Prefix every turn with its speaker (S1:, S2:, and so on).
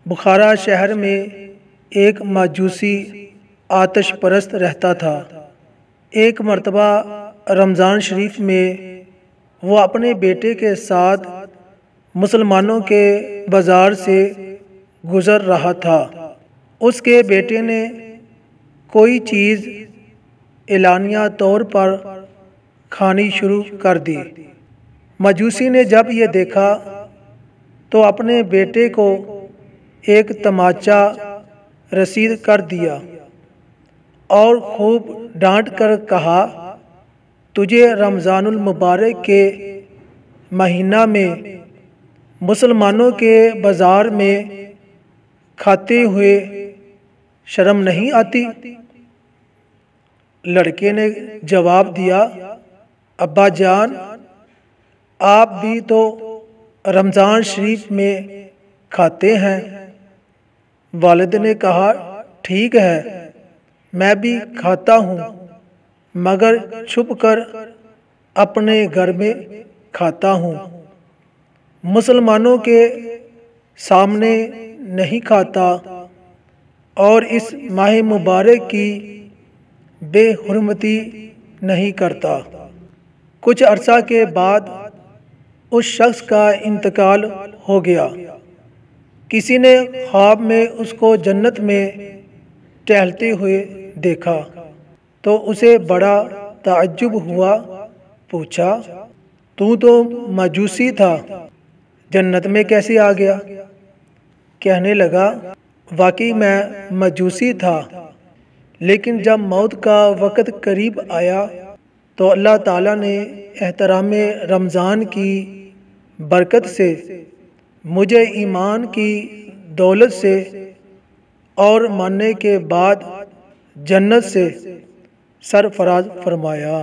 S1: بخارا شہر میں ایک ماجوسی آتش پرست رہتا تھا۔ ایک مرتبہ رمضان شریف میں وہ اپنے بیٹے کے ساتھ مسلمانوں کے بازار سے گزر رہا تھا۔ اس کے بیٹے نے کوئی چیز اعلانیہ طور پر کھانی شروع کر دی۔ مجوسی نے جب یہ دیکھا تو اپنے بیٹے کو ایک تماچا رسید کر دیا اور خوب ڈانٹ کر کہا، تجھے رمضان المبارک کے مہینہ میں مسلمانوں کے بازار میں کھاتے ہوئے شرم نہیں آتی؟ لڑکے نے جواب دیا، ابا جان، آپ بھی تو رمضان شریف میں کھاتے ہیں۔ والد نے کہا، ٹھیک ہے، میں بھی کھاتا ہوں، مگر چھپ کر اپنے گھر میں کھاتا ہوں، مسلمانوں کے سامنے نہیں کھاتا اور اس ماہ مبارک کی بے حرمتی نہیں کرتا۔ کچھ عرصہ کے بعد اس شخص کا انتقال ہو گیا۔ کسی نے خواب میں اس کو جنت میں ٹہلتے ہوئے دیکھا تو اسے بڑا تعجب ہوا۔ پوچھا، تو مجوسی تھا، جنت میں کیسے آ گیا؟ کہنے لگا، واقعی میں مجوسی تھا، لیکن جب موت کا وقت قریب آیا تو اللہ تعالیٰ نے احترام رمضان کی برکت سے مجھے ایمان کی دولت سے اور ماننے کے بعد جنت سے سرفراز فرمایا۔